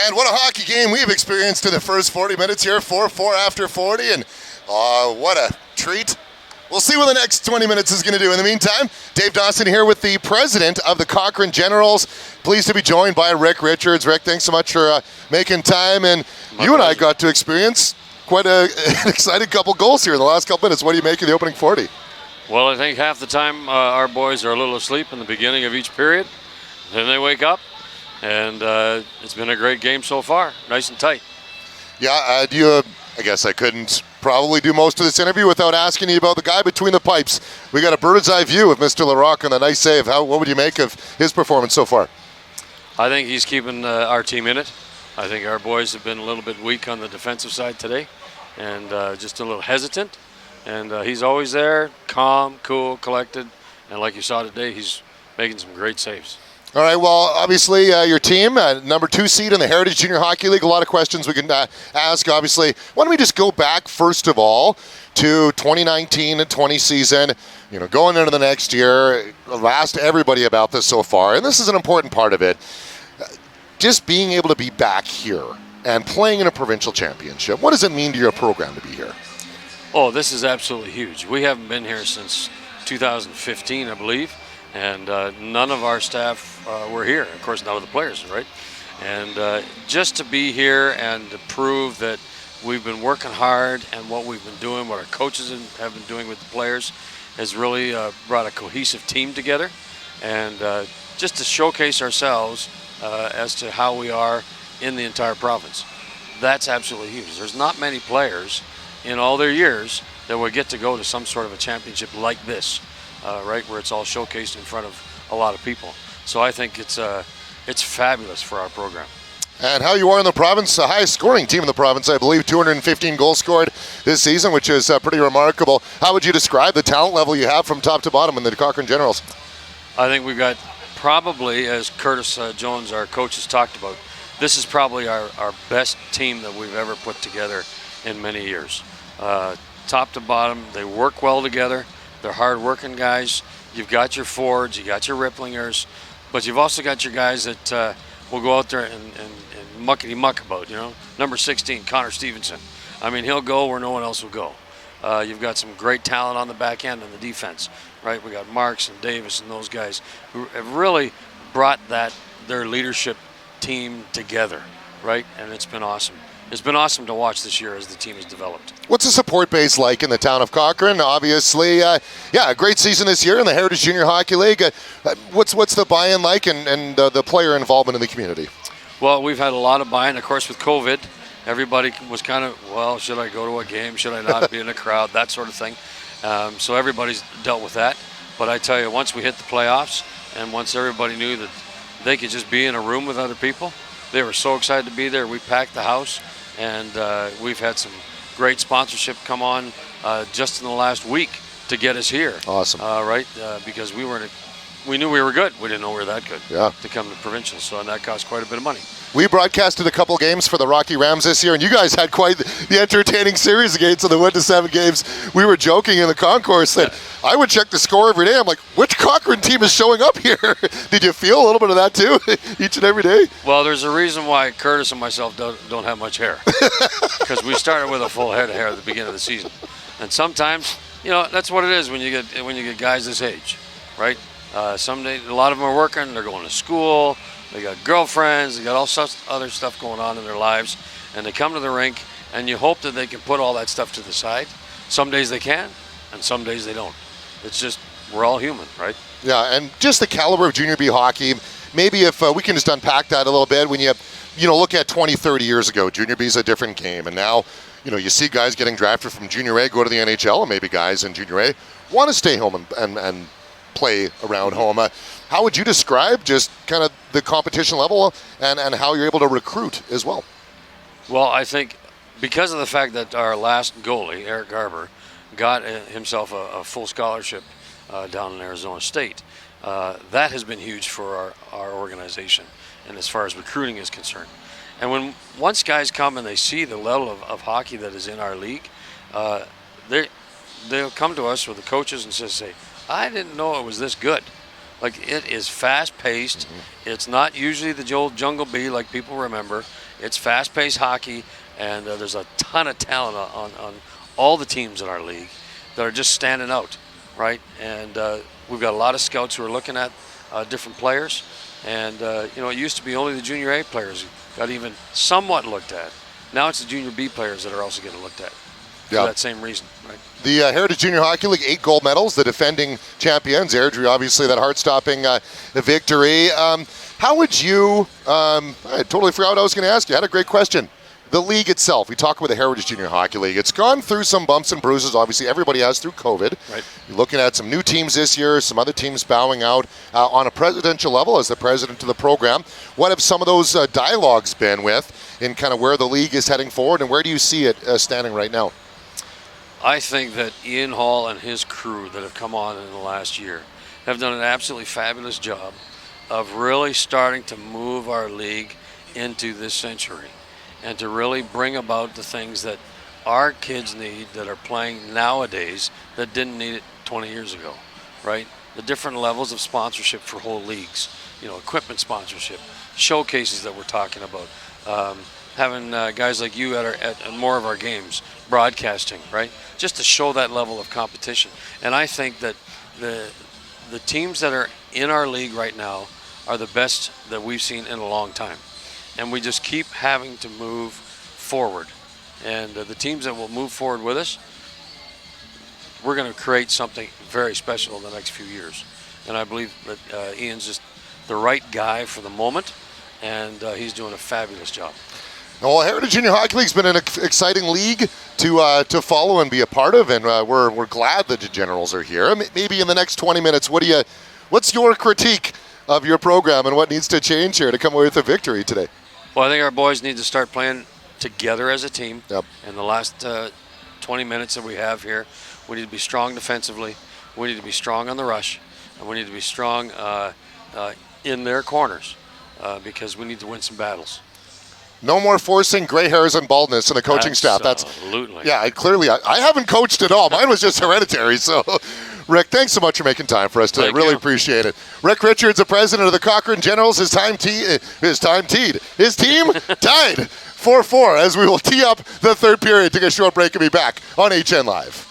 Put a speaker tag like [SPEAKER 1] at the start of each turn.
[SPEAKER 1] And what a hockey game we've experienced in the first 40 minutes here. 4-4 after 40, and what a treat. We'll see what the next 20 minutes is going to do. In the meantime, Dave Dawson here with the president of the Cochrane Generals. Pleased to be joined by Rick Richards. Rick, thanks so much for making time. And you and I got to experience quite an exciting couple goals here in the last couple minutes. What do you make of the opening 40?
[SPEAKER 2] Well, I think half the time our boys are a little asleep in the beginning of each period. Then they wake up, and it's been a great game so far. Nice and tight.
[SPEAKER 1] Yeah, I guess I couldn't probably do most of this interview without asking you about the guy between the pipes. We got a bird's eye view of Mr. Larocque on the nice save. What would you make of his performance so far?
[SPEAKER 2] I think he's keeping our team in it. I think our boys have been a little bit weak on the defensive side today, and just a little hesitant. And he's always there, calm, cool, collected. And like you saw today, he's making some great saves.
[SPEAKER 1] All right, well, obviously your team, number 2 seed in the Heritage Junior Hockey League. A lot of questions we can ask, obviously. Why don't we just go back, first of all, to 2019 and 20 season, going into the next year. I've asked everybody about this so far, and this is an important part of it. Just being able to be back here and playing in a provincial championship, what does it mean to your program to be here?
[SPEAKER 2] Oh, this is absolutely huge. We haven't been here since 2015, I believe. And none of our staff were here. Of course, none of the players, right? And just to be here and to prove that we've been working hard and what we've been doing, what our coaches have been doing with the players, has really brought a cohesive team together. And just to showcase ourselves as to how we are in the entire province. That's absolutely huge. There's not many players in all their years that would get to go to some sort of a championship like this. Right, where it's all showcased in front of a lot of people. So I think it's fabulous for our program.
[SPEAKER 1] And how you are in the province, the highest scoring team in the province, I believe, 215 goals scored this season, which is pretty remarkable. How would you describe the talent level you have from top to bottom in the Cochrane Generals?
[SPEAKER 2] I think we've got probably, as Curtis Jones, our coach, has talked about, this is probably our best team that we've ever put together in many years. Top to bottom, they work well together. They're hard-working guys. You've got your Fords, you got your Ripplingers, but you've also got your guys that will go out there and muckety-muck about, Number 16, Connor Stevenson. I mean, he'll go where no one else will go. You've got some great talent on the back end and the defense, right? We got Marks and Davis and those guys who have really brought their leadership team together, right? And it's been awesome. It's been awesome to watch this year as the team has developed.
[SPEAKER 1] What's the support base like in the town of Cochrane? Obviously, a great season this year in the Heritage Junior Hockey League. What's the buy-in like and the player involvement in the community?
[SPEAKER 2] Well, we've had a lot of buy-in. Of course, with COVID, everybody was kind of, well, should I go to a game? Should I not be in a crowd? That sort of thing. So everybody's dealt with that. But I tell you, once we hit the playoffs and once everybody knew that they could just be in a room with other people, they were so excited to be there. We packed the house. And we've had some great sponsorship come on just in the last week to get us here.
[SPEAKER 1] Awesome.
[SPEAKER 2] Right? Because we knew we were good. We didn't know we were that good to come to provincials. So and that cost quite a bit of money.
[SPEAKER 1] We broadcasted a couple games for the Rocky Rams this year, and you guys had quite the entertaining series of games. So they went to 7 games. We were joking in the concourse that I would check the score every day. I'm like, which Cochrane team is showing up here? Did you feel a little bit of that too, each and every day?
[SPEAKER 2] Well, there's a reason why Curtis and myself don't have much hair, because we started with a full head of hair at the beginning of the season, and sometimes, that's what it is when you get guys this age, right? Some days, a lot of them are working. They're going to school. They got girlfriends. They got all sorts of other stuff going on in their lives, and they come to the rink, and you hope that they can put all that stuff to the side. Some days they can, and some days they don't. It's just, we're all human, right?
[SPEAKER 1] Yeah, and just the caliber of Junior B hockey, maybe if we can just unpack that a little bit. When you look at 20, 30 years ago, Junior B is a different game, and now, you see guys getting drafted from Junior A, go to the NHL, and maybe guys in Junior A want to stay home and play around home. How would you describe just kind of the competition level and how you're able to recruit as well?
[SPEAKER 2] Well, I think because of the fact that our last goalie, Eric Garber, got himself a full scholarship down in Arizona State, that has been huge for our organization and as far as recruiting is concerned. And once guys come and they see the level of hockey that is in our league, they'll come to us with the coaches and say, I didn't know it was this good. Like, it is fast-paced. Mm-hmm. It's not usually the old Jungle Bee like people remember. It's fast-paced hockey, and there's a ton of talent on all the teams in our league that are just standing out, right? And we've got a lot of scouts who are looking at different players, and it used to be only the Junior A players who got even somewhat looked at. Now it's the Junior B players that are also getting looked at for that same reason, right?
[SPEAKER 1] The Heritage Junior Hockey League, 8 gold medals, the defending champions. Airdrie, obviously, that heart-stopping victory. How would you, I totally forgot what I was going to ask you. I had a great question. The league itself, we talk about the Heritage Junior Hockey League. It's gone through some bumps and bruises, obviously everybody has through COVID.
[SPEAKER 2] Right.
[SPEAKER 1] You're looking at some new teams this year, some other teams bowing out. On a presidential level, as the president of the program, what have some of those dialogues been with in kind of where the league is heading forward, and where do you see it standing right now?
[SPEAKER 2] I think that Ian Hall and his crew that have come on in the last year have done an absolutely fabulous job of really starting to move our league into this century and to really bring about the things that our kids need that are playing nowadays that didn't need it 20 years ago, right? The different levels of sponsorship for whole leagues, equipment sponsorship, showcases that we're talking about, having guys like you at more of our games, broadcasting, right? Just to show that level of competition. And I think that the teams that are in our league right now are the best that we've seen in a long time. And we just keep having to move forward. And the teams that will move forward with us, we're going to create something very special in the next few years. And I believe that Ian's just the right guy for the moment, and he's doing a fabulous job.
[SPEAKER 1] Well, Heritage Junior Hockey League's been an exciting league to follow and be a part of, and we're glad that the Generals are here. Maybe in the next 20 minutes, what's your critique of your program and what needs to change here to come away with a victory today?
[SPEAKER 2] Well, I think our boys need to start playing together as a team.
[SPEAKER 1] Yep.
[SPEAKER 2] In the last 20 minutes that we have here, we need to be strong defensively. We need to be strong on the rush, and we need to be strong in their corners because we need to win some battles.
[SPEAKER 1] No more forcing gray hairs and baldness in the coaching staff.
[SPEAKER 2] Absolutely.
[SPEAKER 1] Yeah, I haven't coached at all. Mine was just hereditary. So, Rick, thanks so much for making time for us today. Really appreciate it. Rick Richards, the president of the Cochrane Generals, his team tied 4-4 as we will tee up the third period. Take a short break and be back on HN Live.